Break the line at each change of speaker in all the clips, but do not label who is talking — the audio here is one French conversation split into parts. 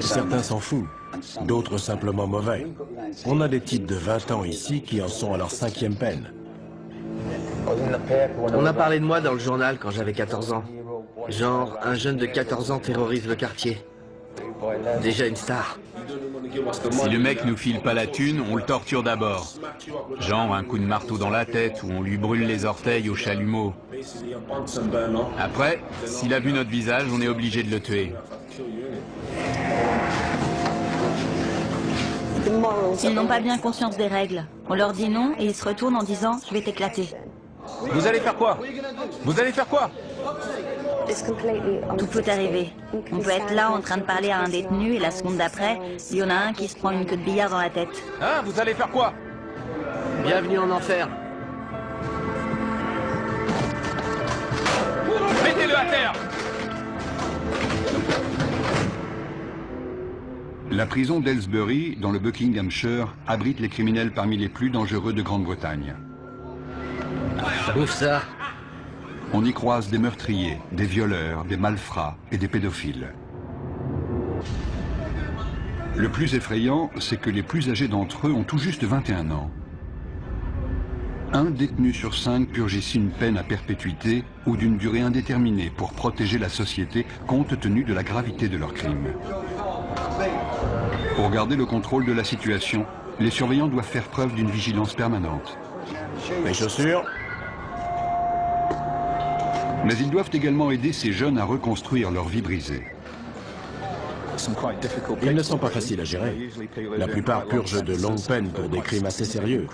Certains s'en foutent, d'autres simplement mauvais. On a des types de 20 ans ici qui en sont à leur 5e peine.
On a parlé de moi dans le journal quand j'avais 14 ans. Genre, un jeune de 14 ans terrorise le quartier. Déjà une star.
Si le mec nous file pas la thune, on le torture d'abord. Genre un coup de marteau dans la tête ou on lui brûle les orteils au chalumeau. Après, s'il a vu notre visage, on est obligé de le tuer.
Ils n'ont pas bien conscience des règles. On leur dit non et ils se retournent en disant « je vais t'éclater ».
Vous allez faire quoi? Vous allez faire quoi?
Tout peut arriver. On peut être là en train de parler à un détenu et la seconde d'après, il y en a un qui se prend une queue de billard dans la tête.
Hein? Vous allez faire quoi?
Bienvenue en enfer.
Mettez-le à terre!
La prison d'Aylesbury, dans le Buckinghamshire, abrite les criminels parmi les plus dangereux de Grande-Bretagne.
Ouf ça.
On y croise des meurtriers, des violeurs, des malfrats et des pédophiles. Le plus effrayant, c'est que les plus âgés d'entre eux ont tout juste 21 ans. Un détenu sur 5 purge ici une peine à perpétuité ou d'une durée indéterminée pour protéger la société compte tenu de la gravité de leurs crimes. Pour garder le contrôle de la situation, les surveillants doivent faire preuve d'une vigilance permanente.
Mes chaussures?
Mais ils doivent également aider ces jeunes à reconstruire leur vie brisée.
Ils ne sont pas faciles à gérer. La plupart purgent de longues peines pour des crimes assez sérieux.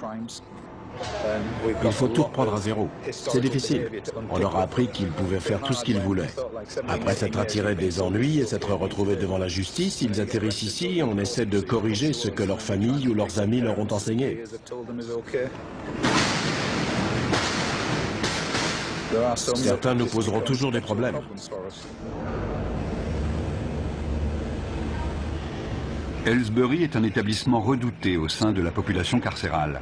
Il faut tout reprendre à zéro. C'est difficile. On leur a appris qu'ils pouvaient faire tout ce qu'ils voulaient. Après s'être attirés des ennuis et s'être retrouvés devant la justice, ils atterrissent ici et on essaie de corriger ce que leur famille ou leurs amis leur ont enseigné. Certains nous poseront toujours des problèmes.
Aylesbury est un établissement redouté au sein de la population carcérale.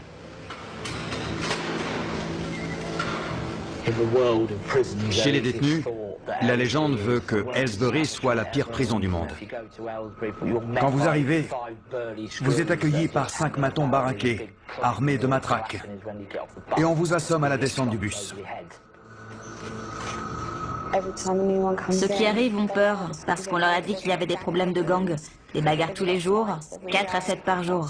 Chez les détenus, la légende veut que Aylesbury soit la pire prison du monde. Quand vous arrivez, vous êtes accueilli par 5 matons baraqués, armés de matraques, et on vous assomme à la descente du bus.
Ceux qui arrivent ont peur parce qu'on leur a dit qu'il y avait des problèmes de gang, des bagarres tous les jours, 4 à 7 par jour.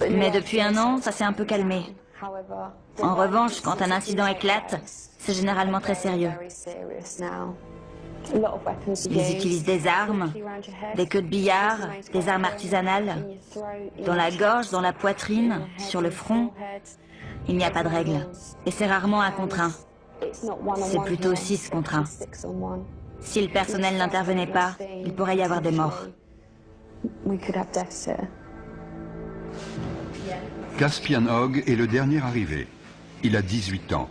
Mais depuis un an, ça s'est un peu calmé. En revanche, quand un incident éclate, c'est généralement très sérieux. Ils utilisent des armes, des queues de billard, des armes artisanales, dans la gorge, dans la poitrine, sur le front. Il n'y a pas de règle. Et c'est rarement 1 contre 1. C'est plutôt 6 contre 1. Si le personnel n'intervenait pas, il pourrait y avoir des morts.
Caspian Hogg est le dernier arrivé. Il a 18 ans.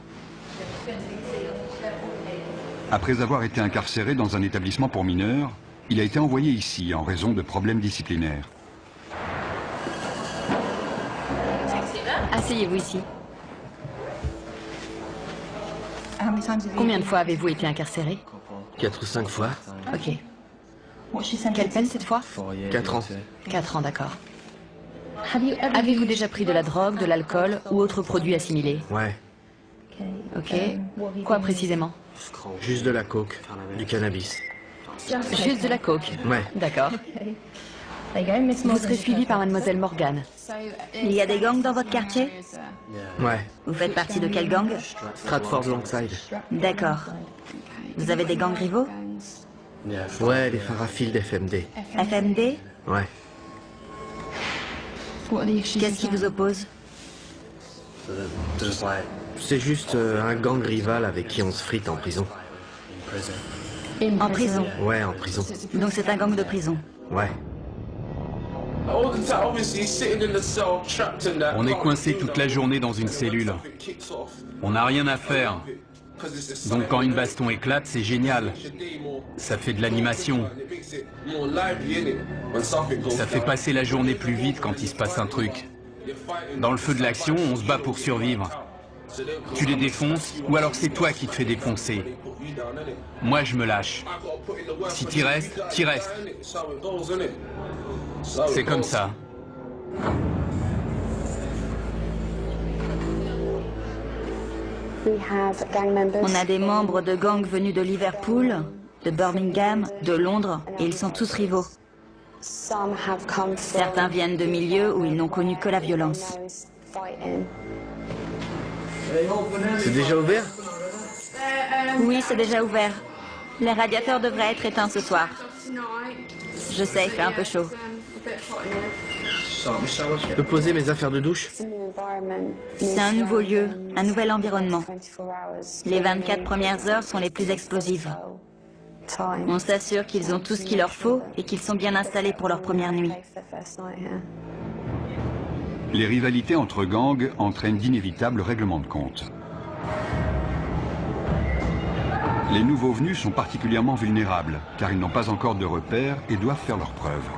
Après avoir été incarcéré dans un établissement pour mineurs, il a été envoyé ici en raison de problèmes disciplinaires.
Asseyez-vous ici.
Combien de fois avez-vous été incarcéré?
4 ou 5 fois.
Ok. Quelle peine cette fois?
4 ans.
4 ans, d'accord. Avez-vous déjà pris de la drogue, de l'alcool ou autre produit assimilé?
Ouais.
Ok. Quoi précisément?
Juste de la coke, du cannabis.
Juste de la coke?
Ouais.
D'accord. Vous serez suivi par mademoiselle Morgan.
Il y a des gangs dans votre quartier?
Ouais.
Vous faites partie de quel gang?
Stratford Longside.
D'accord. Vous avez des gangs rivaux?
Ouais, les Farafil d'FMD.
FMD?
Ouais.
Qu'est-ce qui vous oppose?
C'est juste un gang rival avec qui on se frite en prison.
En prison?
Ouais, en prison.
Donc c'est un gang de prison.
Ouais.
On est coincé toute la journée dans une cellule. On n'a rien à faire. Donc quand une baston éclate, c'est génial. Ça fait de l'animation. Ça fait passer la journée plus vite quand il se passe un truc. Dans le feu de l'action, on se bat pour survivre. Tu les défonces, ou alors c'est toi qui te fais défoncer. Moi, je me lâche. Si t'y restes, t'y restes. C'est comme ça.
On a des membres de gangs venus de Liverpool, de Birmingham, de Londres, et ils sont tous rivaux. Certains viennent de milieux où ils n'ont connu que la violence.
C'est déjà ouvert?
Oui, c'est déjà ouvert. Les radiateurs devraient être éteints ce soir. Je sais, il fait un peu chaud.
Je peux poser mes affaires de douche?
C'est un nouveau lieu, un nouvel environnement. Les 24 premières heures sont les plus explosives. On s'assure qu'ils ont tout ce qu'il leur faut et qu'ils sont bien installés pour leur première nuit.
Les rivalités entre gangs entraînent d'inévitables règlements de compte. Les nouveaux venus sont particulièrement vulnérables, car ils n'ont pas encore de repères et doivent faire leurs preuves.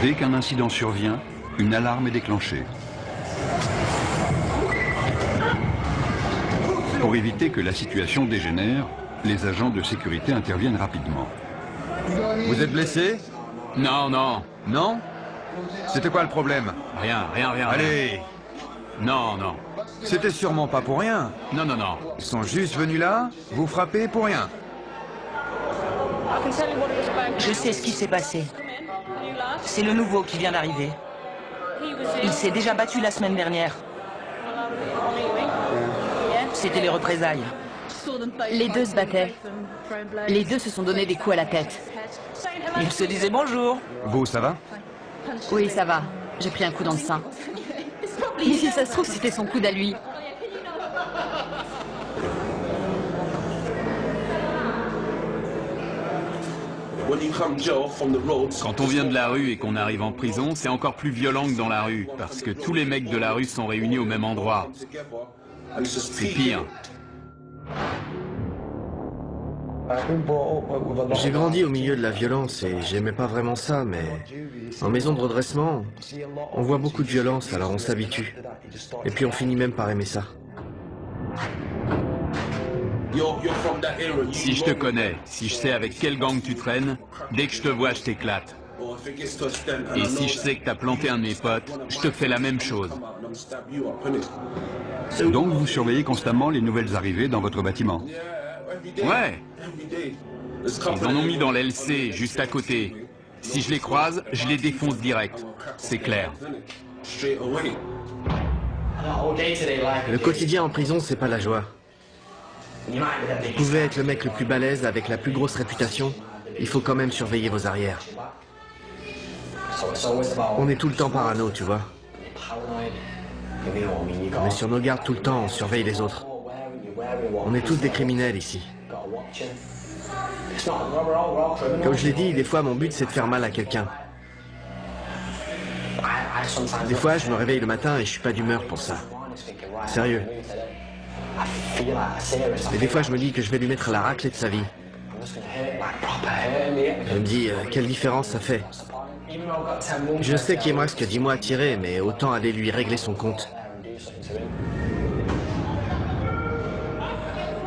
Dès qu'un incident survient, une alarme est déclenchée. Pour éviter que la situation dégénère, les agents de sécurité interviennent rapidement.
Vous êtes blessé?
Non, non.
Non? C'était quoi le problème?
Rien.
Allez!
Non, non.
C'était sûrement pas pour rien.
Non, non, non.
Ils sont juste venus là, vous frapper pour rien.
Je sais ce qui s'est passé. C'est le nouveau qui vient d'arriver. Il s'est déjà battu la semaine dernière. C'était les représailles.
Les deux se battaient. Les deux se sont donné des coups à la tête.
Ils se disaient bonjour.
Vous, ça va?
Oui, ça va. J'ai pris un coup dans le sein. Mais si ça se trouve, c'était son coude à lui.
Quand on vient de la rue et qu'on arrive en prison, c'est encore plus violent que dans la rue, parce que tous les mecs de la rue sont réunis au même endroit. C'est pire.
J'ai grandi au milieu de la violence et j'aimais pas vraiment ça, mais en maison de redressement, on voit beaucoup de violence, alors on s'habitue. Et puis on finit même par aimer ça.
Si je te connais, si je sais avec quel gang tu traînes, dès que je te vois, je t'éclate. Et si je sais que t'as planté un de mes potes, je te fais la même chose.
Donc vous surveillez constamment les nouvelles arrivées dans votre bâtiment.
Ouais. Ils en ont mis dans l'LC, juste à côté. Si je les croise, je les défonce direct. C'est clair.
Le quotidien en prison, c'est pas la joie. Vous pouvez être le mec le plus balèze avec la plus grosse réputation, il faut quand même surveiller vos arrières. On est tout le temps parano, tu vois. On est sur nos gardes tout le temps, on surveille les autres. On est tous des criminels ici. Comme je l'ai dit, des fois mon but c'est de faire mal à quelqu'un. Des fois je me réveille le matin et je suis pas d'humeur pour ça. Sérieux. Et des fois je me dis que je vais lui mettre la raclée de sa vie. Je me dis, quelle différence ça fait. Je sais qu'il me reste que 10 mois à tirer, mais autant aller lui régler son compte.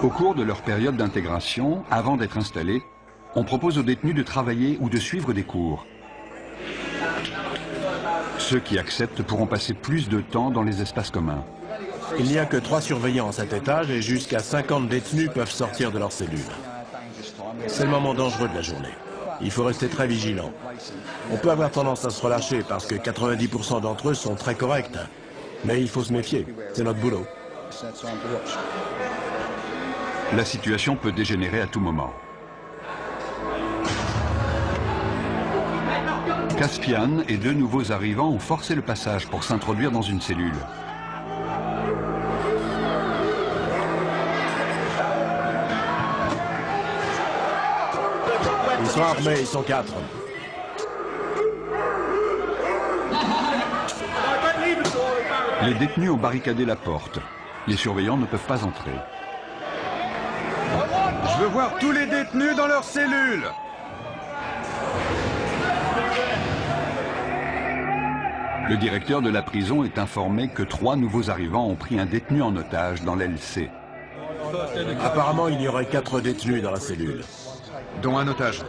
Au cours de leur période d'intégration, avant d'être installés, on propose aux détenus de travailler ou de suivre des cours. Ceux qui acceptent pourront passer plus de temps dans les espaces communs.
Il n'y a que 3 surveillants à cet étage et jusqu'à 50 détenus peuvent sortir de leur cellule. C'est le moment dangereux de la journée. Il faut rester très vigilant. On peut avoir tendance à se relâcher parce que 90% d'entre eux sont très corrects. Mais il faut se méfier, c'est notre boulot.
La situation peut dégénérer à tout moment. Caspian et 2 nouveaux arrivants ont forcé le passage pour s'introduire dans une cellule.
Ils sont armés, ils sont 4.
Les détenus ont barricadé la porte. Les surveillants ne peuvent pas entrer.
Je veux voir tous les détenus dans leurs cellules.
Le directeur de la prison est informé que 3 nouveaux arrivants ont pris un détenu en otage dans l'aile C.
Apparemment, il y aurait 4 détenus dans la cellule.
Dont un otage.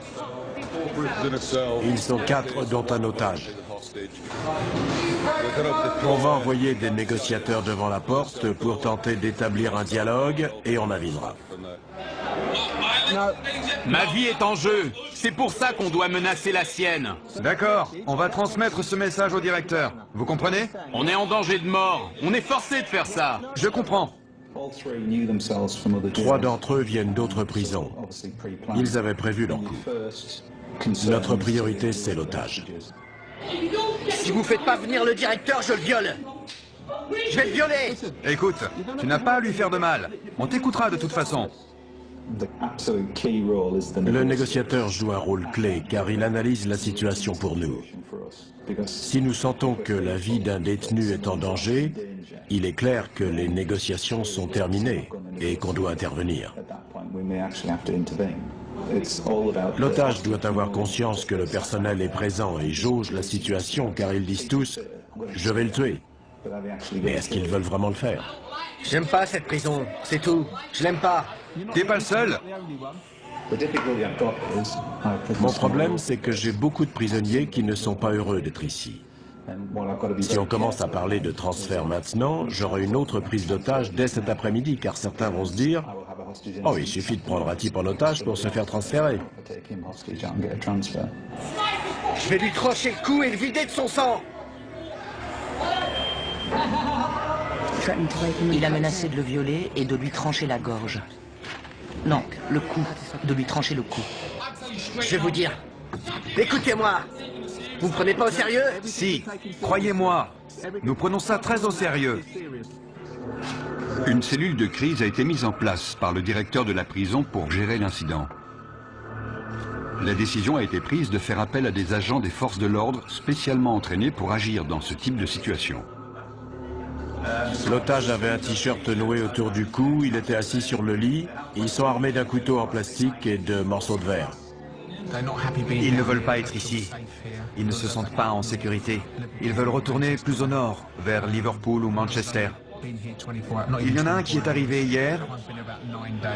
Ils sont 4, dont un otage. On va envoyer des négociateurs devant la porte pour tenter d'établir un dialogue et on avisera.
Ma vie est en jeu. C'est pour ça qu'on doit menacer la sienne.
D'accord, on va transmettre ce message au directeur. Vous comprenez?
On est en danger de mort. On est forcé de faire ça.
Je comprends.
3 d'entre eux viennent d'autres prisons. Ils avaient prévu leur coup. Notre priorité, c'est l'otage.
Si vous faites pas venir le directeur, je le viole. Je vais le violer.
Écoute, tu n'as pas à lui faire de mal. On t'écoutera de toute façon.
Le négociateur joue un rôle clé car il analyse la situation pour nous. Si nous sentons que la vie d'un détenu est en danger, il est clair que les négociations sont terminées et qu'on doit intervenir. L'otage doit avoir conscience que le personnel est présent et jauge la situation car ils disent tous « je vais le tuer ». Mais est-ce qu'ils veulent vraiment le faire?
J'aime pas cette prison, c'est tout. Je l'aime pas.
T'es pas le seul.
Mon problème, c'est que j'ai beaucoup de prisonniers qui ne sont pas heureux d'être ici. Si on commence à parler de transfert maintenant, j'aurai une autre prise d'otage dès cet après-midi, car certains vont se dire « Oh, il suffit de prendre un type en otage pour se faire transférer. »
Je vais lui trancher le cou et le vider de son sang.
Il a menacé de le violer et de lui trancher la gorge. Non, le cou. De lui trancher le cou.
Je vais vous dire. Écoutez-moi. Vous me prenez pas au sérieux?
Si, croyez-moi, nous prenons ça très au sérieux.
Une cellule de crise a été mise en place par le directeur de la prison pour gérer l'incident. La décision a été prise de faire appel à des agents des forces de l'ordre spécialement entraînés pour agir dans ce type de situation.
L'otage avait un t-shirt noué autour du cou, il était assis sur le lit, ils sont armés d'un couteau en plastique et de morceaux de verre.
Ils ne veulent pas être ici. Ils ne se sentent pas en sécurité. Ils veulent retourner plus au nord, vers Liverpool ou Manchester. Il y en a un qui est arrivé hier,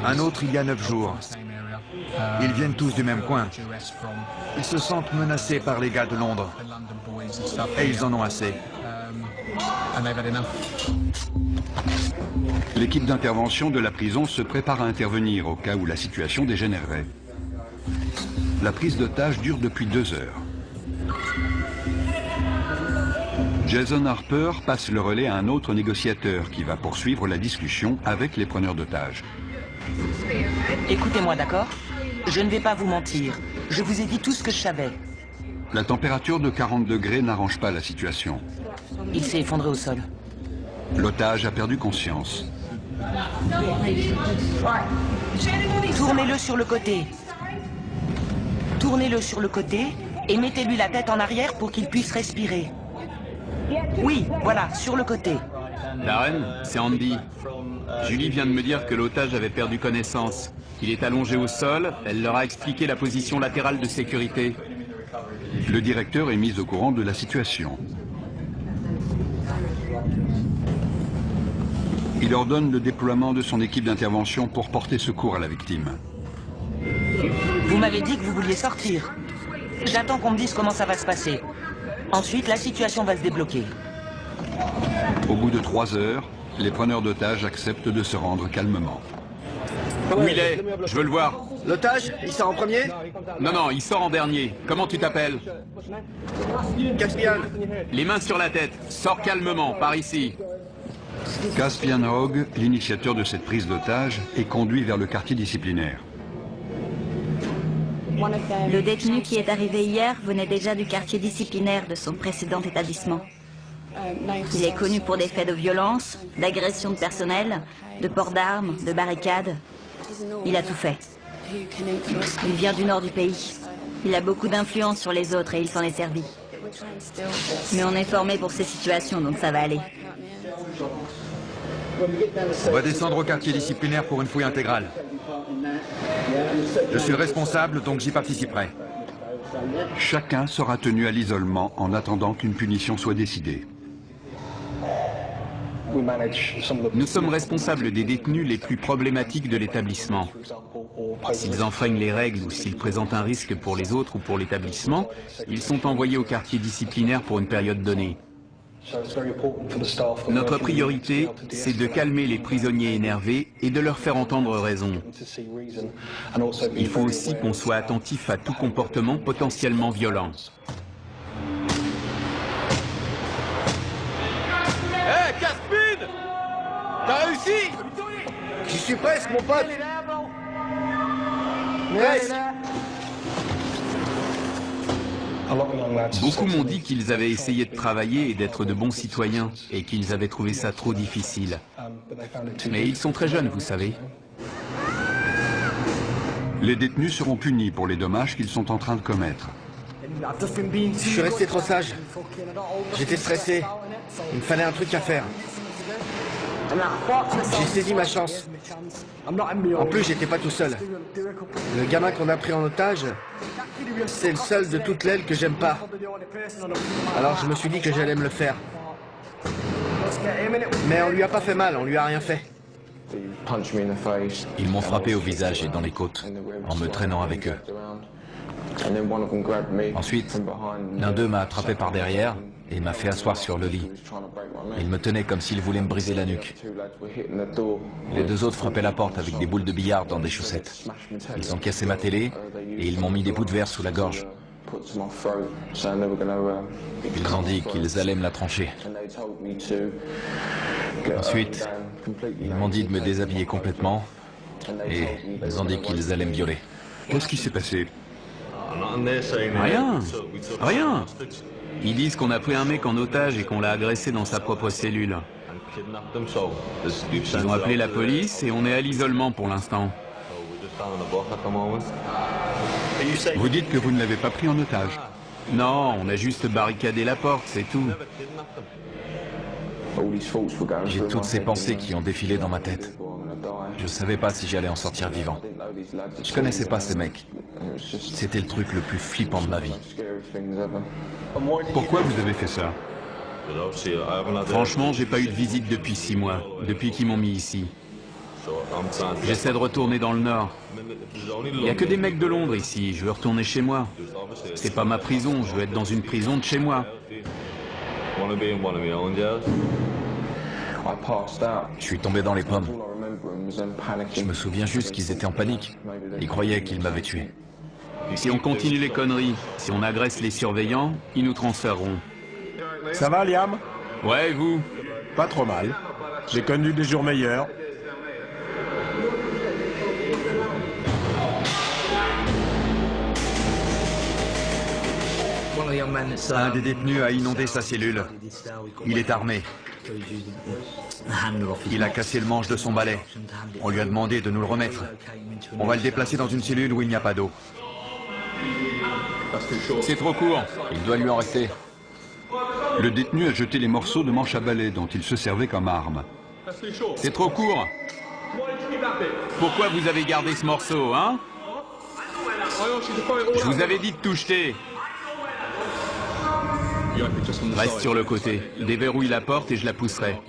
un autre il y a 9 jours. Ils viennent tous du même coin. Ils se sentent menacés par les gars de Londres. Et ils en ont assez.
L'équipe d'intervention de la prison se prépare à intervenir au cas où la situation dégénérerait. La prise d'otage dure depuis 2 heures. Jason Harper passe le relais à un autre négociateur qui va poursuivre la discussion avec les preneurs d'otages.
Écoutez-moi, d'accord? Je ne vais pas vous mentir. Je vous ai dit tout ce que je savais.
La température de 40 degrés n'arrange pas la situation.
Il s'est effondré au sol.
L'otage a perdu conscience.
Tournez-le sur le côté. Tournez-le sur le côté et mettez-lui la tête en arrière pour qu'il puisse respirer. Oui, voilà, sur le côté.
Darren, c'est Andy. Julie vient de me dire que l'otage avait perdu connaissance. Il est allongé au sol, elle leur a expliqué la position latérale de sécurité.
Le directeur est mis au courant de la situation. Il ordonne le déploiement de son équipe d'intervention pour porter secours à la victime.
Vous m'avez dit que vous vouliez sortir. J'attends qu'on me dise comment ça va se passer. Ensuite, la situation va se débloquer.
Au bout de 3 heures, les preneurs d'otages acceptent de se rendre calmement.
Où il est? Je veux le voir.
L'otage, il sort en premier?
Non, il sort en dernier. Comment tu t'appelles?
Caspian.
Les mains sur la tête. Sors calmement, par ici.
Caspian Hogg, l'initiateur de cette prise d'otage, est conduit vers le quartier disciplinaire.
Le détenu qui est arrivé hier venait déjà du quartier disciplinaire de son précédent établissement. Il est connu pour des faits de violence, d'agression de personnel, de port d'armes, de barricades. Il a tout fait. Il vient du nord du pays. Il a beaucoup d'influence sur les autres et il s'en est servi. Mais on est formé pour ces situations, donc ça va aller.
On va descendre au quartier disciplinaire pour une fouille intégrale. Je suis le responsable, donc j'y participerai.
Chacun sera tenu à l'isolement en attendant qu'une punition soit décidée.
Nous sommes responsables des détenus les plus problématiques de l'établissement. S'ils enfreignent les règles ou s'ils présentent un risque pour les autres ou pour l'établissement, ils sont envoyés au quartier disciplinaire pour une période donnée. Notre priorité, c'est de calmer les prisonniers énervés et de leur faire entendre raison. Il faut aussi qu'on soit attentif à tout comportement potentiellement violent.
Hé, Caspin! T'as réussi? J'y suis presque, mon pote! Presque!
Beaucoup m'ont dit qu'ils avaient essayé de travailler et d'être de bons citoyens, et qu'ils avaient trouvé ça trop difficile. Mais ils sont très jeunes, vous savez.
Les détenus seront punis pour les dommages qu'ils sont en train de commettre.
Je suis resté trop sage. J'étais stressé. Il me fallait un truc à faire. J'ai saisi ma chance. En plus, j'étais pas tout seul. Le gamin qu'on a pris en otage, c'est le seul de toute l'aile que j'aime pas. Alors je me suis dit que j'allais me le faire. Mais on lui a pas fait mal, on lui a rien fait.
Ils m'ont frappé au visage et dans les côtes, en me traînant avec eux. Ensuite, l'un d'eux m'a attrapé par derrière et m'a fait asseoir sur le lit. Il me tenait comme s'il voulait me briser la nuque. Les deux autres frappaient la porte avec des boules de billard dans des chaussettes. Ils ont cassé ma télé et ils m'ont mis des bouts de verre sous la gorge. Ils ont dit qu'ils allaient me la trancher. Ensuite, ils m'ont dit de me déshabiller complètement et ils ont dit qu'ils allaient me violer.
Qu'est-ce qui s'est passé?
Rien, rien. Ils disent qu'on a pris un mec en otage et qu'on l'a agressé dans sa propre cellule. Ils ont appelé la police et on est à l'isolement pour l'instant.
Vous dites que vous ne l'avez pas pris en otage?
Non, on a juste barricadé la porte, c'est tout.
J'ai toutes ces pensées qui ont défilé dans ma tête. Je savais pas si j'allais en sortir vivant. Je connaissais pas ces mecs. C'était le truc le plus flippant de ma vie.
Pourquoi vous avez fait ça?
Franchement, j'ai pas eu de visite depuis 6 mois, depuis qu'ils m'ont mis ici. J'essaie de retourner dans le Nord. Il n'y a que des mecs de Londres ici, je veux retourner chez moi. C'est pas ma prison, je veux être dans une prison de chez moi.
Je suis tombé dans les pommes. Je me souviens juste qu'ils étaient en panique. Ils croyaient qu'ils m'avaient tué.
Si on continue les conneries, si on agresse les surveillants, ils nous transféreront.
Ça va, Liam?
Ouais, et vous?
Pas trop mal. J'ai connu des jours meilleurs.
Un des détenus a inondé sa cellule. Il est armé. Il a cassé le manche de son balai. On lui a demandé de nous le remettre. On va le déplacer dans une cellule où il n'y a pas d'eau.
C'est trop court.
Il doit lui en rester.
Le détenu a jeté les morceaux de manche à balai dont il se servait comme arme.
C'est trop court. Pourquoi vous avez gardé ce morceau, hein? Je vous avais dit de tout jeter. Reste sur le côté. Déverrouille la porte et je la pousserai.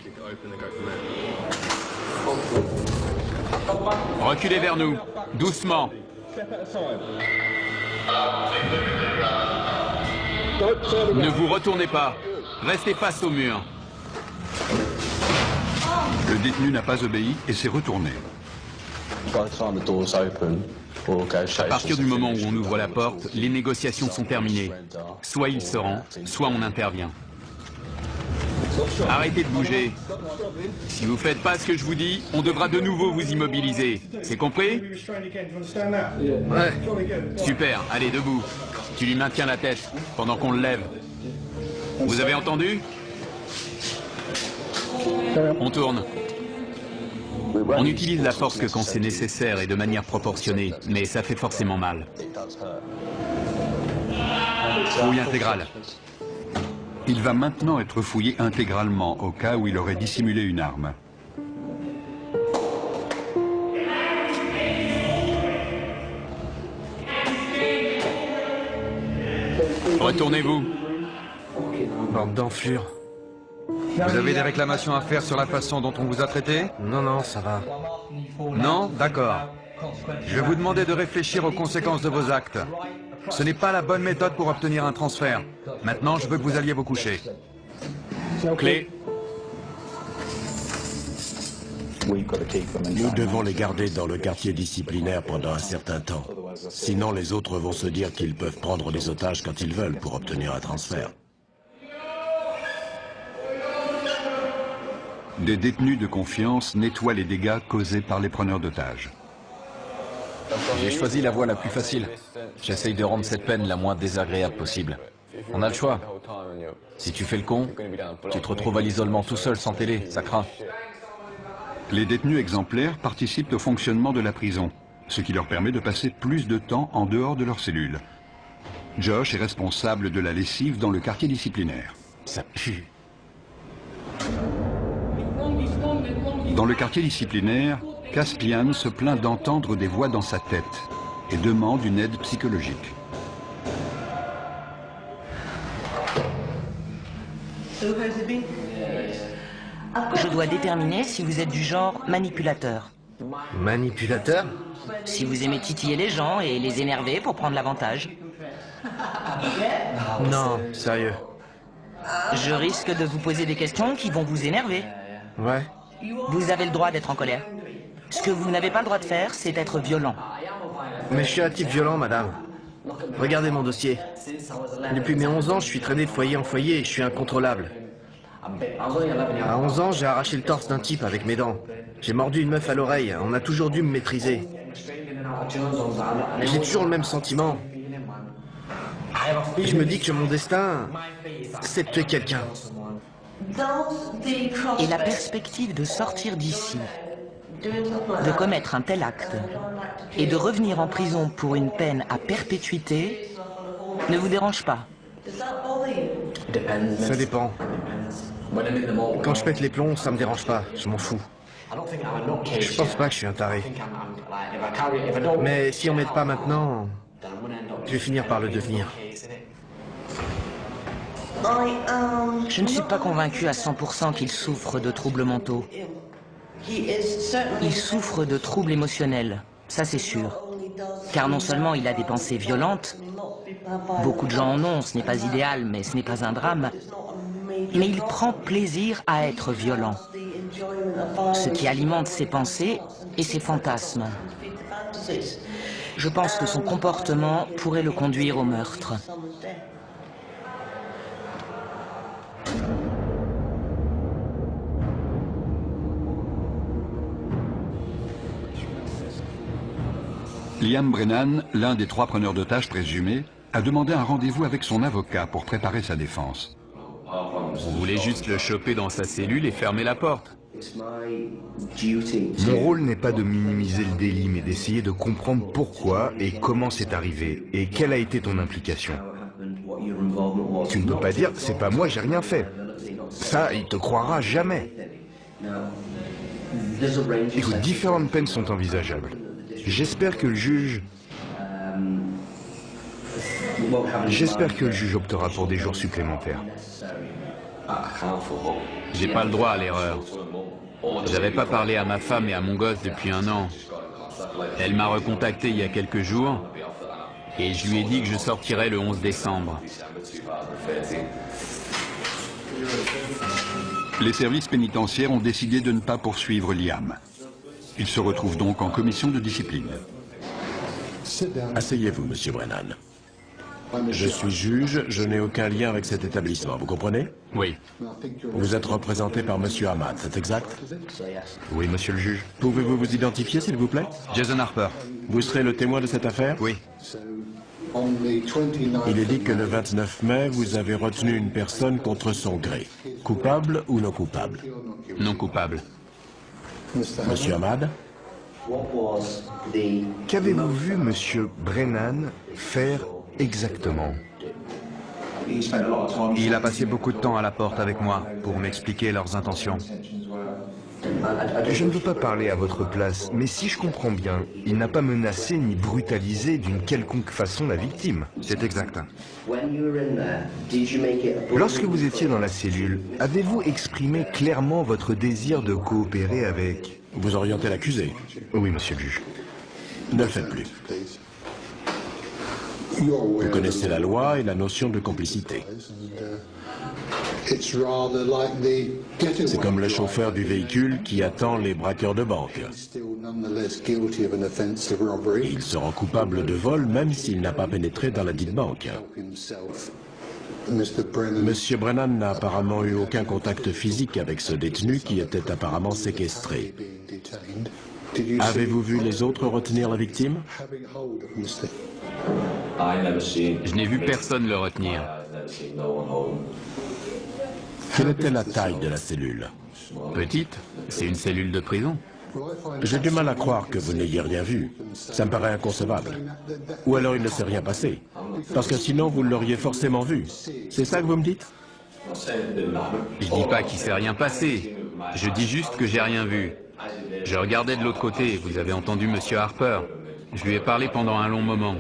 Reculez vers nous. Doucement. Ne vous retournez pas. Restez face au mur.
Le détenu n'a pas obéi et s'est retourné.
À partir du moment où on ouvre la porte, les négociations sont terminées. Soit il se rend, soit on intervient. Arrêtez de bouger. Si vous faites pas ce que je vous dis, on devra de nouveau vous immobiliser. C'est compris?
Ouais.
Super, allez, debout. Tu lui maintiens la tête pendant qu'on le lève. Vous avez entendu? On tourne. On utilise la force que quand c'est nécessaire et de manière proportionnée, mais ça fait forcément mal.
Fouille intégrale.
Il va maintenant être fouillé intégralement au cas où il aurait dissimulé une arme.
Retournez-vous.
Bande d'enflures.
Vous avez des réclamations à faire sur la façon dont on vous a traité?
Non, non, ça va.
Non? D'accord. Je vais vous demander de réfléchir aux conséquences de vos actes. Ce n'est pas la bonne méthode pour obtenir un transfert. Maintenant, je veux que vous alliez vous coucher.
Clé.
Nous devons les garder dans le quartier disciplinaire pendant un certain temps. Sinon, les autres vont se dire qu'ils peuvent prendre des otages quand ils veulent pour obtenir un transfert.
Des détenus de confiance nettoient les dégâts causés par les preneurs d'otages.
J'ai choisi la voie la plus facile. J'essaye de rendre cette peine la moins désagréable possible. On a le choix. Si tu fais le con, tu te retrouves à l'isolement tout seul sans télé, ça craint.
Les détenus exemplaires participent au fonctionnement de la prison, ce qui leur permet de passer plus de temps en dehors de leur cellule. Josh est responsable de la lessive dans le quartier disciplinaire.
Ça pue.
Dans le quartier disciplinaire, Caspian se plaint d'entendre des voix dans sa tête et demande une aide psychologique.
Je dois déterminer si vous êtes du genre manipulateur.
Manipulateur?
Si vous aimez titiller les gens et les énerver pour prendre l'avantage.
Non, sérieux.
Je risque de vous poser des questions qui vont vous énerver.
Ouais.
Vous avez le droit d'être en colère. Ce que vous n'avez pas le droit de faire, c'est être violent.
Mais je suis un type violent, madame. Regardez mon dossier. Depuis mes 11 ans, je suis traîné de foyer en foyer et je suis incontrôlable. À 11 ans, j'ai arraché le torse d'un type avec mes dents. J'ai mordu une meuf à l'oreille. On a toujours dû me maîtriser. J'ai toujours le même sentiment. Et je me dis que mon destin, c'est de tuer quelqu'un.
Et la perspective de sortir d'ici, de commettre un tel acte, et de revenir en prison pour une peine à perpétuité, ne vous dérange pas.
Ça dépend. Quand je pète les plombs, ça me dérange pas. Je m'en fous. Je pense pas que je suis un taré. Mais si on m'aide pas maintenant, je vais finir par le devenir.
Je ne suis pas convaincu à 100% qu'il souffre de troubles mentaux. Il souffre de troubles émotionnels, ça c'est sûr. Car non seulement il a des pensées violentes, beaucoup de gens en ont, ce n'est pas idéal, mais ce n'est pas un drame, mais il prend plaisir à être violent, ce qui alimente ses pensées et ses fantasmes. Je pense que son comportement pourrait le conduire au meurtre.
Liam Brennan, l'un des 3 preneurs d'otages présumés, a demandé un rendez-vous avec son avocat pour préparer sa défense.
On voulait juste le choper dans sa cellule et fermer la porte.
Mon rôle n'est pas de minimiser le délit, mais d'essayer de comprendre pourquoi et comment c'est arrivé, et quelle a été ton implication. Tu ne peux pas dire, c'est pas moi, j'ai rien fait. Ça, il te croira jamais. Écoute, différentes peines sont envisageables. J'espère que le juge optera pour des jours supplémentaires.
J'ai pas le droit à l'erreur. J'avais pas parlé à ma femme et à mon gosse depuis 1 an. Elle m'a recontacté il y a quelques jours et je lui ai dit que je sortirais le 11 décembre.
Les services pénitentiaires ont décidé de ne pas poursuivre Liam. Il se retrouve donc en commission de discipline.
Asseyez-vous, monsieur Brennan. Je suis juge, je n'ai aucun lien avec cet établissement, vous comprenez?
Oui.
Vous êtes représenté par monsieur Ahmad, c'est exact?
Oui, monsieur le juge.
Pouvez-vous vous identifier, s'il vous plaît?
Jason Harper.
Vous serez le témoin de cette affaire?
Oui.
Il est dit que le 29 mai, vous avez retenu une personne contre son gré. Coupable ou non coupable?
Non coupable.
Monsieur Ahmad?
Qu'avez-vous vu monsieur Brennan faire exactement?
Il a passé beaucoup de temps à la porte avec moi pour m'expliquer leurs intentions.
Je ne veux pas parler à votre place, mais si je comprends bien, il n'a pas menacé ni brutalisé d'une quelconque façon la victime.
C'est exact.
Lorsque vous étiez dans la cellule, avez-vous exprimé clairement votre désir de coopérer avec...
Vous orientez l'accusé.
Oui, monsieur le juge.
Ne le faites plus. Vous connaissez la loi et la notion de complicité. C'est comme le chauffeur du véhicule qui attend les braqueurs de banque. Il se rend coupable de vol même s'il n'a pas pénétré dans la dite banque. Monsieur Brennan n'a apparemment eu aucun contact physique avec ce détenu qui était apparemment séquestré. Avez-vous vu les autres retenir la victime?
Je n'ai vu personne le retenir.
Quelle était la taille de la cellule?
Petite, c'est une cellule de prison.
J'ai du mal à croire que vous n'ayez rien vu. Ça me paraît inconcevable. Ou alors il ne s'est rien passé. Parce que sinon vous l'auriez forcément vu. C'est ça que vous me dites?
Je dis pas qu'il s'est rien passé. Je dis juste que j'ai rien vu. Je regardais de l'autre côté, vous avez entendu Monsieur Harper. Je lui ai parlé pendant un long moment.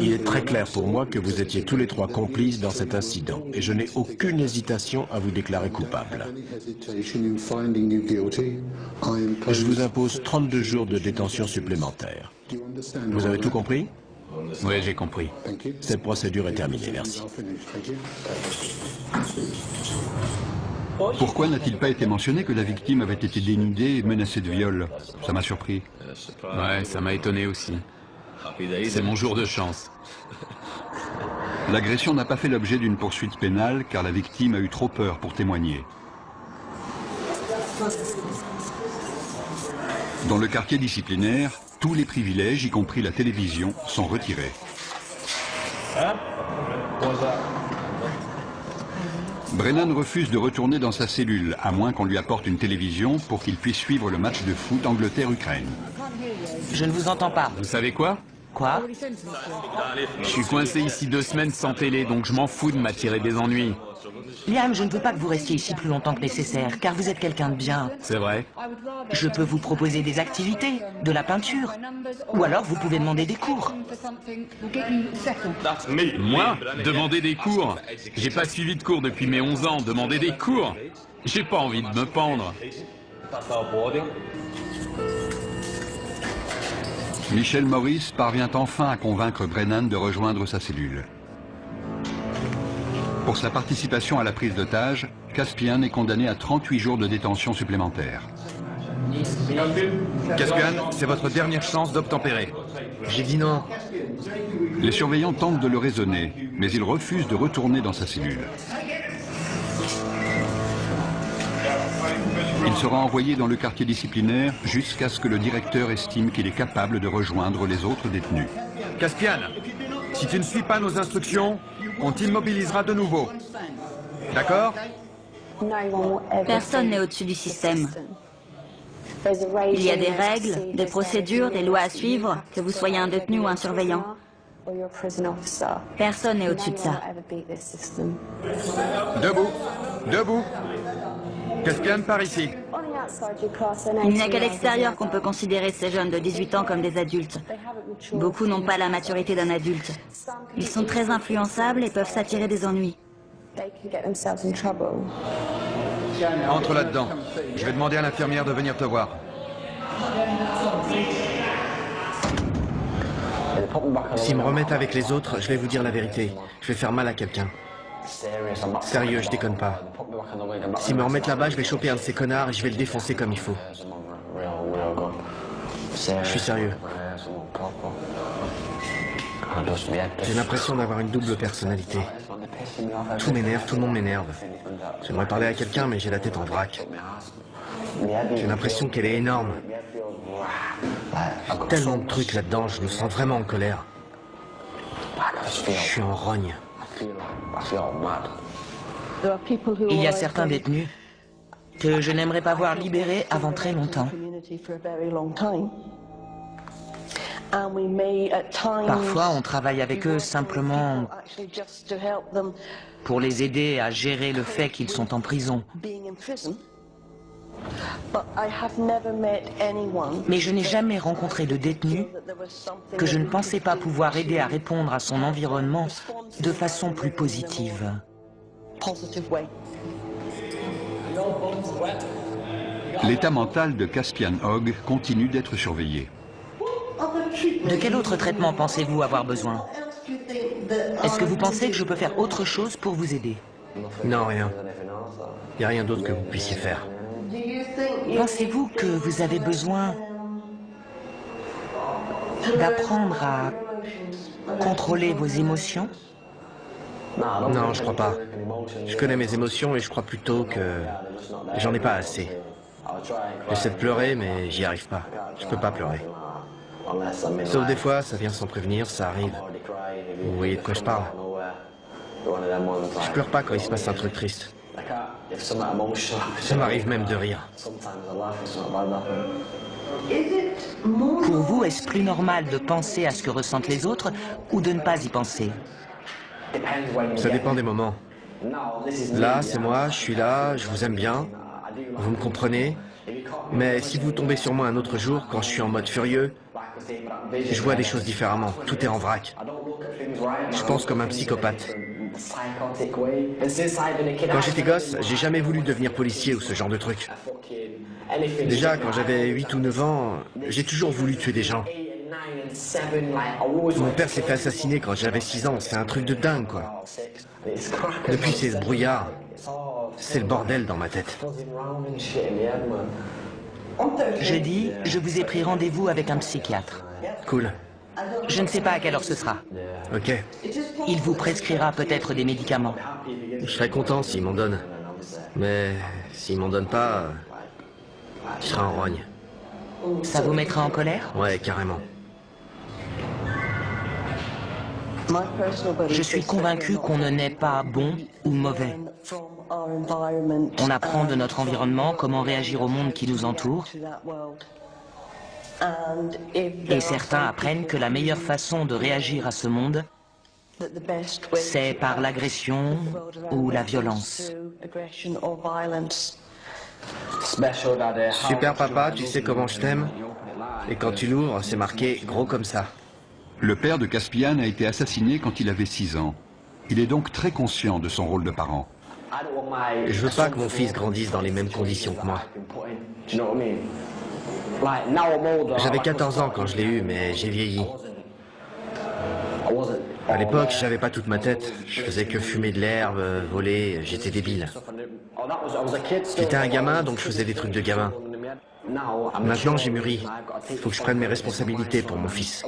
Il est très clair pour moi que vous étiez tous les trois complices dans cet incident et je n'ai aucune hésitation à vous déclarer coupable. Je vous impose 32 jours de détention supplémentaire. Vous avez tout compris?
Oui, j'ai compris.
Cette procédure est terminée, merci.
Pourquoi n'a-t-il pas été mentionné que la victime avait été dénudée et menacée de viol? Ça m'a surpris.
Ouais, ça m'a étonné aussi. C'est mon jour de chance.
L'agression n'a pas fait l'objet d'une poursuite pénale car la victime a eu trop peur pour témoigner. Dans le quartier disciplinaire, tous les privilèges, y compris la télévision, sont retirés. Brennan refuse de retourner dans sa cellule, à moins qu'on lui apporte une télévision pour qu'il puisse suivre le match de foot Angleterre-Ukraine.
Je ne vous entends pas.
Vous savez quoi?
Quoi?
Je suis coincé ici 2 semaines sans télé, donc je m'en fous de m'attirer des ennuis.
Liam, je ne veux pas que vous restiez ici plus longtemps que nécessaire, car vous êtes quelqu'un de bien.
C'est vrai.
Je peux vous proposer des activités, de la peinture, ou alors vous pouvez demander des cours.
Moi? Demander des cours? J'ai pas suivi de cours depuis mes 11 ans, demander des cours? J'ai pas envie de me pendre.
Michel Morris parvient enfin à convaincre Brennan de rejoindre sa cellule. Pour sa participation à la prise d'otage, Caspian est condamné à 38 jours de détention supplémentaire.
Caspian, c'est votre dernière chance d'obtempérer.
J'ai dit non.
Les surveillants tentent de le raisonner, mais il refuse de retourner dans sa cellule. Il sera envoyé dans le quartier disciplinaire jusqu'à ce que le directeur estime qu'il est capable de rejoindre les autres détenus.
Caspian, si tu ne suis pas nos instructions, on t'immobilisera de nouveau. D'accord?
Personne n'est au-dessus du système. Il y a des règles, des procédures, des lois à suivre, que vous soyez un détenu ou un surveillant. Personne n'est au-dessus de ça.
Debout. Debout. Caspian, par ici.
Il n'y a qu'à l'extérieur qu'on peut considérer ces jeunes de 18 ans comme des adultes. Beaucoup n'ont pas la maturité d'un adulte. Ils sont très influençables et peuvent s'attirer des ennuis.
Entre là-dedans. Je vais demander à l'infirmière de venir te voir.
S'ils me remettent avec les autres, je vais vous dire la vérité. Je vais faire mal à quelqu'un. Sérieux, je déconne pas. S'ils me remettent là-bas, je vais choper un de ces connards et je vais le défoncer comme il faut. Je suis sérieux. J'ai l'impression d'avoir une double personnalité. Tout m'énerve, tout le monde m'énerve. J'aimerais parler à quelqu'un, mais j'ai la tête en vrac. J'ai l'impression qu'elle est énorme. Il y a tellement de trucs là-dedans, je me sens vraiment en colère. Je suis en rogne.
Il y a certains détenus que je n'aimerais pas voir libérés avant très longtemps. Parfois, on travaille avec eux simplement pour les aider à gérer le fait qu'ils sont en prison. Mais je n'ai jamais rencontré de détenu que je ne pensais pas pouvoir aider à répondre à son environnement de façon plus positive.
L'état mental de Caspian Hogg continue d'être surveillé.
De quel autre traitement pensez-vous avoir besoin? Est-ce que vous pensez que je peux faire autre chose pour vous aider?
Non, rien. Il n'y a rien d'autre que vous puissiez faire.
Pensez-vous que vous avez besoin d'apprendre à contrôler vos émotions?
Non, je crois pas. Je connais mes émotions et je crois plutôt que j'en ai pas assez. J'essaie de pleurer, mais j'y arrive pas. Je peux pas pleurer. Sauf des fois, ça vient sans prévenir, ça arrive. Vous voyez de quoi je parle? Je pleure pas quand il se passe un truc triste. Ça m'arrive même de rire.
Pour vous, est-ce plus normal de penser à ce que ressentent les autres ou de ne pas y penser?
Ça dépend des moments. Là, c'est moi, je suis là, je vous aime bien. Vous me comprenez? Mais si vous tombez sur moi un autre jour, quand je suis en mode furieux, je vois des choses différemment. Tout est en vrac. Je pense comme un psychopathe. Quand j'étais gosse, j'ai jamais voulu devenir policier ou ce genre de truc. Déjà, quand j'avais 8 ou 9 ans, j'ai toujours voulu tuer des gens. Mon père s'est fait assassiner quand j'avais 6 ans. C'est un truc de dingue, quoi. Depuis, c'est ce brouillard. C'est le bordel dans ma tête.
Jeudi, je vous ai pris rendez-vous avec un psychiatre.
Cool.
Je ne sais pas à quelle heure ce sera.
Ok.
Il vous prescrira peut-être des médicaments.
Je serais content s'il m'en donne. Mais s'il m'en donne pas, je serai en rogne.
Ça vous mettra en colère?
Ouais, carrément.
Je suis convaincu qu'on ne naît pas bon ou mauvais. On apprend de notre environnement comment réagir au monde qui nous entoure. Et certains apprennent que la meilleure façon de réagir à ce monde, c'est par l'agression ou la violence.
Super papa, tu sais comment je t'aime? Et quand tu l'ouvres, c'est marqué gros comme ça.
Le père de Caspian a été assassiné quand il avait 6 ans. Il est donc très conscient de son rôle de parent.
Je veux pas que mon fils grandisse dans les mêmes conditions que moi. J'avais 14 ans quand je l'ai eu, mais j'ai vieilli. À l'époque, j'avais pas toute ma tête. Je faisais que fumer de l'herbe, voler, j'étais débile. J'étais un gamin, donc je faisais des trucs de gamin. Maintenant, j'ai mûri. Il faut que je prenne mes responsabilités pour mon fils.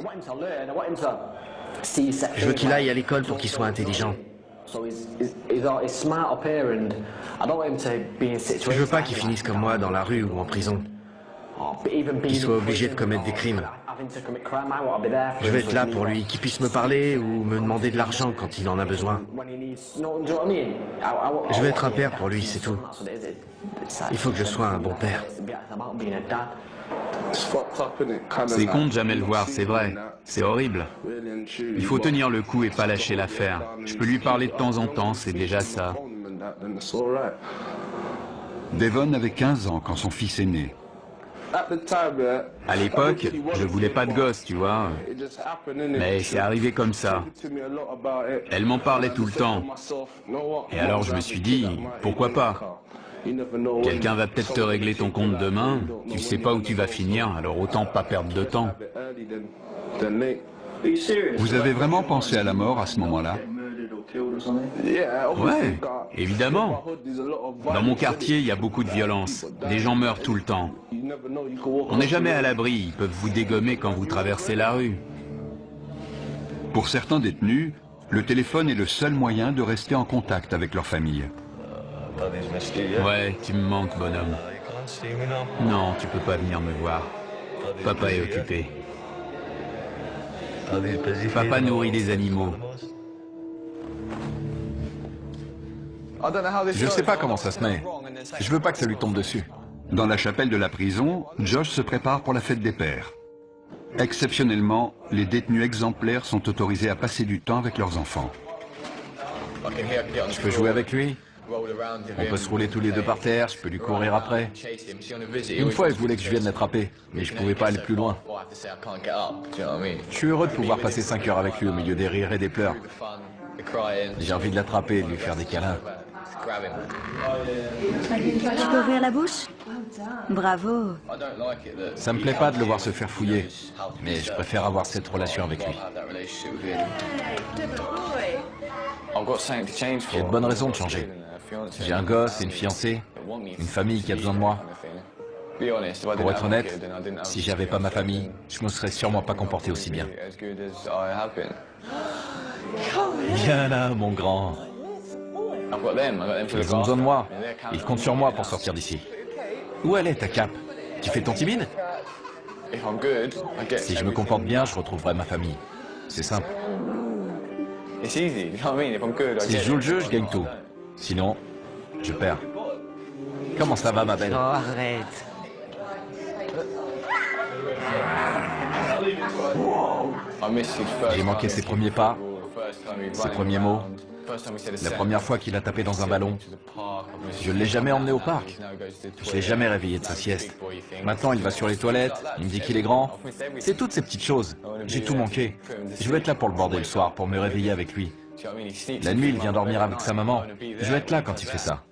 Je veux qu'il aille à l'école pour qu'il soit intelligent. Je veux pas qu'il finisse comme moi dans la rue ou en prison. Qu'il soit obligé de commettre des crimes. Je vais être là pour lui, qu'il puisse me parler ou me demander de l'argent quand il en a besoin. Je vais être un père pour lui, c'est tout. Il faut que je sois un bon père.
C'est con de jamais le voir, c'est vrai. C'est horrible. Il faut tenir le coup et pas lâcher l'affaire. Je peux lui parler de temps en temps, c'est déjà ça.
Devon avait 15 ans quand son fils est né.
À l'époque, je voulais pas de gosse, tu vois. Mais c'est arrivé comme ça. Elle m'en parlait tout le temps. Et alors je me suis dit, pourquoi pas? Quelqu'un va peut-être te régler ton compte demain. Tu sais pas où tu vas finir, alors autant pas perdre de temps.
Vous avez vraiment pensé à la mort à ce moment-là?
Ouais, évidemment. Dans mon quartier, il y a beaucoup de violence. Des gens meurent tout le temps. On n'est jamais à l'abri, ils peuvent vous dégommer quand vous traversez la rue.
Pour certains détenus, le téléphone est le seul moyen de rester en contact avec leur famille.
Ouais, tu me manques, bonhomme. Non, tu peux pas venir me voir. Papa est occupé. Papa nourrit des animaux.
Je sais pas comment ça se met. Je veux pas que ça lui tombe dessus.
Dans la chapelle de la prison, Josh se prépare pour la fête des pères. Exceptionnellement, les détenus exemplaires sont autorisés à passer du temps avec leurs enfants.
Je peux jouer avec lui? On peut se rouler tous les deux par terre, je peux lui courir après. Une fois, il voulait que je vienne l'attraper, mais je pouvais pas aller plus loin. Je suis heureux de pouvoir passer 5 heures avec lui au milieu des rires et des pleurs. J'ai envie de l'attraper et de lui faire des câlins.
Tu peux ouvrir la bouche? Bravo.
Ça me plaît pas de le voir se faire fouiller, mais je préfère avoir cette relation avec lui. J'ai de bonnes raisons de changer. J'ai un gosse et une fiancée, une famille qui a besoin de moi. Pour être honnête, si j'avais pas ma famille, je me serais sûrement pas comporté aussi bien. Viens là, mon grand. Ils ont besoin de moi. Ils comptent sur moi pour sortir d'ici. Où elle est, ta cape? Tu fais ton timide? Si je me comporte bien, je retrouverai ma famille. C'est simple. Si je joue le jeu, je gagne tout. Sinon, je perds. Comment ça va, ma belle?
Oh, arrête.
J'ai manqué ses premiers pas, ses premiers mots. La première fois qu'il a tapé dans un ballon, je ne l'ai jamais emmené au parc. Je ne l'ai jamais réveillé de sa sieste. Maintenant, il va sur les toilettes, il me dit qu'il est grand. C'est toutes ces petites choses. J'ai tout manqué. Je veux être là pour le border le soir, pour me réveiller avec lui. La nuit, il vient dormir avec sa maman. Je veux être là quand il fait ça.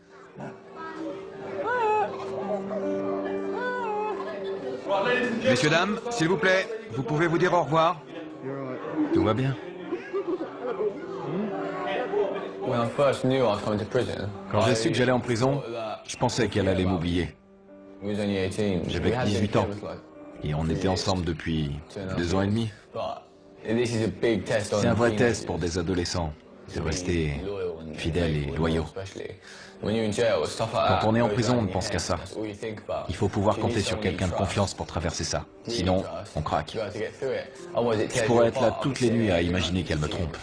Messieurs, dames, s'il vous plaît, vous pouvez vous dire au revoir?
Tout va bien. Quand j'ai su que j'allais en prison, je pensais qu'elle allait m'oublier. J'avais que 18 ans. Et on était ensemble depuis 2 ans et demi. C'est un vrai test pour des adolescents, de rester fidèles et loyaux. Quand on est en prison, on ne pense qu'à ça. Il faut pouvoir compter sur quelqu'un de confiance pour traverser ça. Sinon, on craque. Je pourrais être là toutes les nuits à imaginer qu'elle me trompe.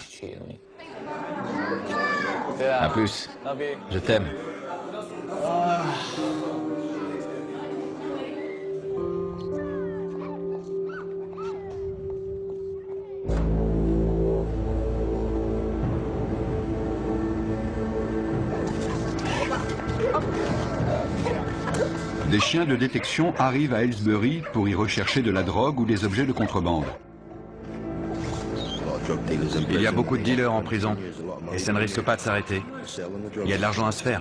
À plus. Je t'aime.
Des chiens de détection arrivent à Aylesbury pour y rechercher de la drogue ou des objets de contrebande.
Il y a beaucoup de dealers en prison, et ça ne risque pas de s'arrêter. Il y a de l'argent à se faire.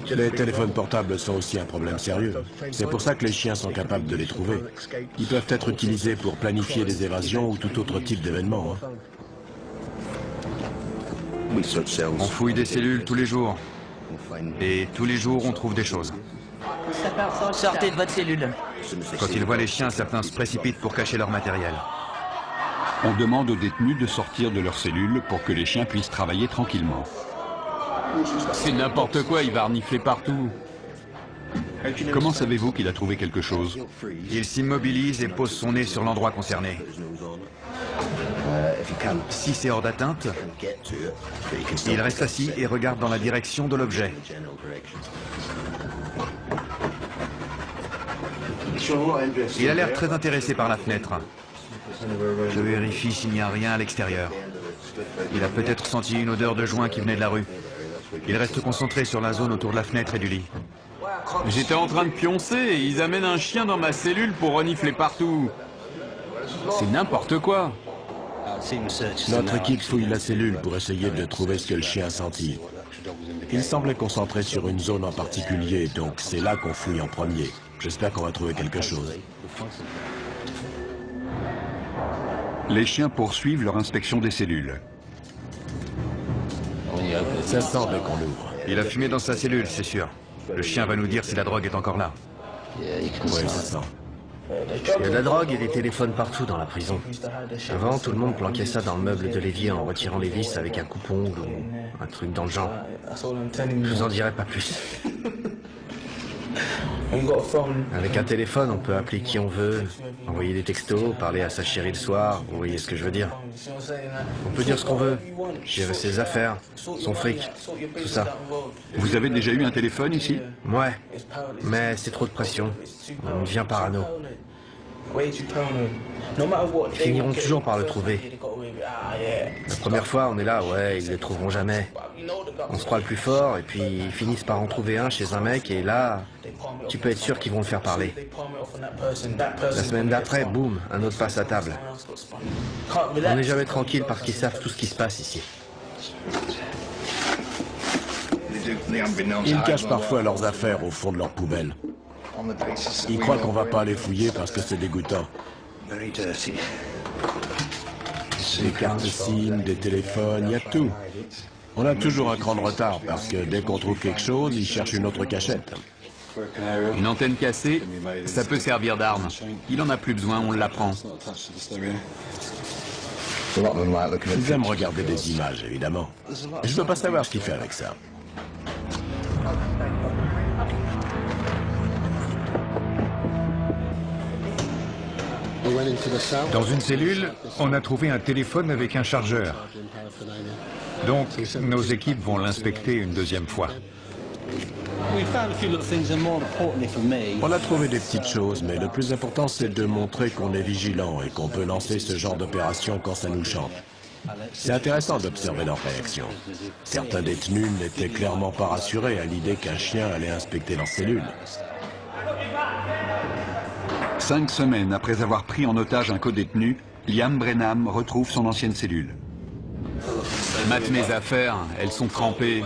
Les téléphones portables sont aussi un problème sérieux. C'est pour ça que les chiens sont capables de les trouver. Ils peuvent être utilisés pour planifier des évasions ou tout autre type d'événement.
On fouille des cellules tous les jours. Et tous les jours, on trouve des choses.
Sortez de votre cellule.
Quand ils voient les chiens, certains se précipitent pour cacher leur matériel.
On demande aux détenus de sortir de leur cellule pour que les chiens puissent travailler tranquillement.
C'est n'importe quoi, il va renifler partout.
Comment savez-vous qu'il a trouvé quelque chose?
Il s'immobilise et pose son nez sur l'endroit concerné. Si c'est hors d'atteinte, il reste assis et regarde dans la direction de l'objet. Il a l'air très intéressé par la fenêtre. Je vérifie s'il n'y a rien à l'extérieur. Il a peut-être senti une odeur de joint qui venait de la rue. Il reste concentré sur la zone autour de la fenêtre et du lit.
J'étais en train de pioncer et ils amènent un chien dans ma cellule pour renifler partout. C'est n'importe quoi.
Notre équipe fouille la cellule pour essayer de trouver ce que le chien a senti. Il semblait concentré sur une zone en particulier, donc c'est là qu'on fouille en premier. J'espère qu'on va trouver quelque chose.
Les chiens poursuivent leur inspection des cellules.
Ça sent dès qu'on l'ouvre.
Il a fumé dans sa cellule, c'est sûr. Le chien va nous dire si la drogue est encore là.
Oui, ça sent.
Il y a de la drogue et des téléphones partout dans la prison. Avant, tout le monde planquait ça dans le meuble de l'évier en retirant les vis avec un coupe-ongle ou un truc dans le genre. Je vous en dirai pas plus. Avec un téléphone, on peut appeler qui on veut, envoyer des textos, parler à sa chérie le soir, vous voyez ce que je veux dire. On peut dire ce qu'on veut, gérer ses affaires, son fric, tout ça.
Vous avez déjà eu un téléphone ici?
Ouais, mais c'est trop de pression. On devient parano. Ils finiront toujours par le trouver. La première fois, on est là, ouais, ils le trouveront jamais. On se croit le plus fort et puis ils finissent par en trouver un chez un mec et là, tu peux être sûr qu'ils vont le faire parler. La semaine d'après, boum, un autre passe à table. On n'est jamais tranquille parce qu'ils savent tout ce qui se passe ici.
Ils cachent parfois leurs affaires au fond de leur poubelle. Ils croient qu'on va pas les fouiller parce que c'est dégoûtant. Des cartes SIM, des téléphones, il y a tout. On a toujours un cran de retard parce que dès qu'on trouve quelque chose, ils cherchent une autre cachette.
Une antenne cassée, ça peut servir d'arme. Il en a plus besoin, on l'apprend.
Ils aiment regarder des images, évidemment. Je veux pas savoir ce qu'il fait avec ça.
Dans une cellule, on a trouvé un téléphone avec un chargeur. Donc, nos équipes vont l'inspecter une deuxième fois.
On a trouvé des petites choses, mais le plus important, c'est de montrer qu'on est vigilant et qu'on peut lancer ce genre d'opération quand ça nous chante. C'est intéressant d'observer leurs réactions. Certains détenus n'étaient clairement pas rassurés à l'idée qu'un chien allait inspecter leur cellule.
5 semaines après avoir pris en otage un codétenu, Liam Brenham retrouve son ancienne cellule.
Mate mes affaires, elles sont trempées.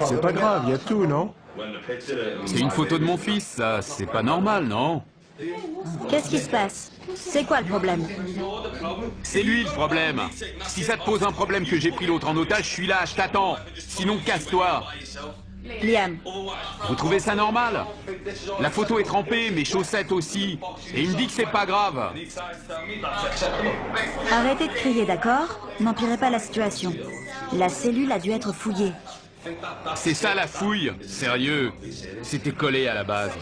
C'est pas grave, il y a tout, non?
C'est une photo de mon fils, ça. C'est pas normal, non?
Qu'est-ce qui se passe? C'est quoi le problème?
C'est lui le problème. Si ça te pose un problème que j'ai pris l'autre en otage, je suis là, je t'attends. Sinon, casse-toi.
Liam,
Vous trouvez ça normal? La photo est trempée, mes chaussettes aussi. Et il me dit que c'est pas grave.
arrêtez de crier, d'accord? N'empirez pas la situation. La cellule a dû être fouillée.
C'est ça la fouille. Sérieux. C'était collé à la base.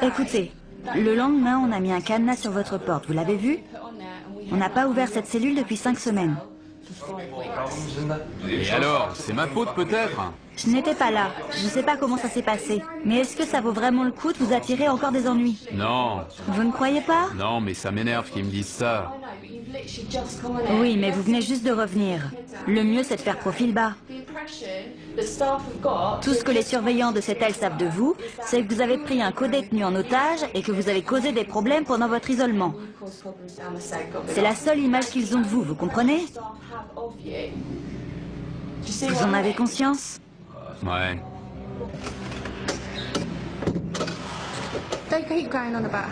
Écoutez, le lendemain, on a mis un cadenas sur votre porte, vous l'avez vu? On n'a pas ouvert cette cellule depuis 5 semaines.
Et alors, c'est ma faute peut-être?
Je n'étais pas là, je ne sais pas comment ça s'est passé. Mais est-ce que ça vaut vraiment le coup de vous attirer encore des ennuis?
Non.
Vous ne croyez pas?
Non, mais ça m'énerve qu'ils me disent ça.
Oui, mais vous venez juste de revenir. Le mieux, c'est de faire profil bas. Tout ce que les surveillants de cette aile savent de vous, c'est que vous avez pris un codétenu en otage et que vous avez causé des problèmes pendant votre isolement. C'est la seule image qu'ils ont de vous, vous comprenez? Vous en avez conscience?
Ouais.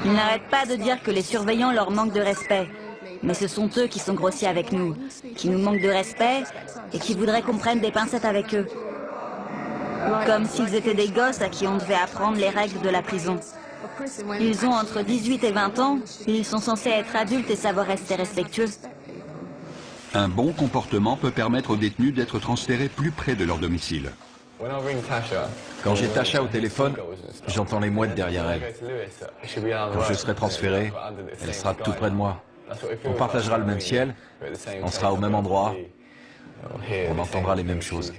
Ils n'arrêtent pas de dire que les surveillants leur manquent de respect. Mais ce sont eux qui sont grossiers avec nous, qui nous manquent de respect et qui voudraient qu'on prenne des pincettes avec eux. Comme s'ils étaient des gosses à qui on devait apprendre les règles de la prison. Ils ont entre 18 et 20 ans, et ils sont censés être adultes et savoir rester respectueux.
Un bon comportement peut permettre aux détenus d'être transférés plus près de leur domicile.
Quand j'ai Tasha au téléphone, j'entends les mouettes derrière elle. Quand je serai transféré, elle sera tout près de moi. On partagera le même ciel, on sera au même endroit, on entendra les mêmes choses.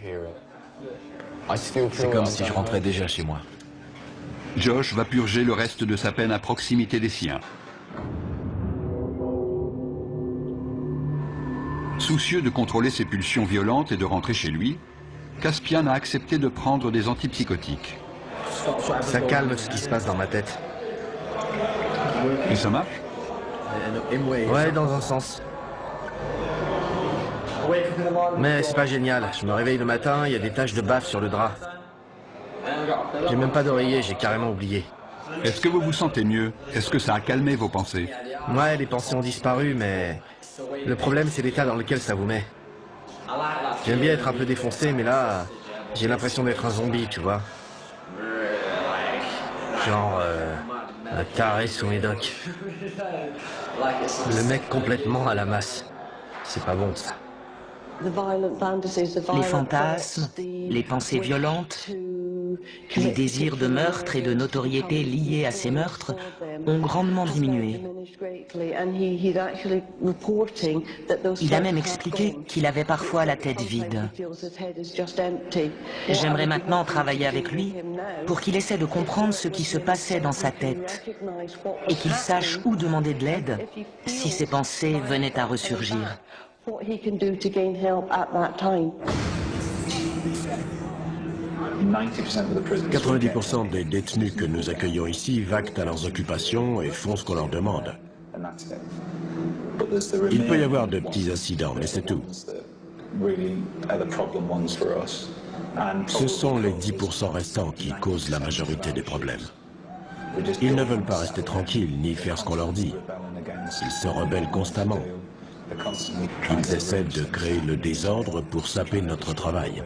C'est comme si je rentrais déjà chez moi.
Josh va purger le reste de sa peine à proximité des siens. Soucieux de contrôler ses pulsions violentes et de rentrer chez lui, Caspian a accepté de prendre des antipsychotiques.
Ça calme ce qui se passe dans ma tête.
Et ça marche?
Ouais, dans un sens. Mais c'est pas génial. Je me réveille le matin, il y a des taches de bave sur le drap. J'ai même pas d'oreiller, j'ai carrément oublié.
Est-ce que vous vous sentez mieux? Est-ce que ça a calmé vos pensées?
Ouais, les pensées ont disparu, mais le problème, c'est l'état dans lequel ça vous met. J'aime bien être un peu défoncé, mais là, j'ai l'impression d'être un zombie, tu vois. Genre, un taré sous médoc. Le mec complètement à la masse. C'est pas bon, ça.
Les fantasmes, les pensées violentes, les désirs de meurtre et de notoriété liés à ces meurtres ont grandement diminué. Il a même expliqué qu'il avait parfois la tête vide. J'aimerais maintenant travailler avec lui pour qu'il essaie de comprendre ce qui se passait dans sa tête et qu'il sache où demander de l'aide si ses pensées venaient à ressurgir.
90% des détenus que nous accueillons ici vaquent à leurs occupations et font ce qu'on leur demande. Il peut y avoir de petits incidents, mais c'est tout. Ce sont les 10% restants qui causent la majorité des problèmes. Ils ne veulent pas rester tranquilles ni faire ce qu'on leur dit. Ils se rebellent constamment. Ils essaient de créer le désordre pour saper notre travail.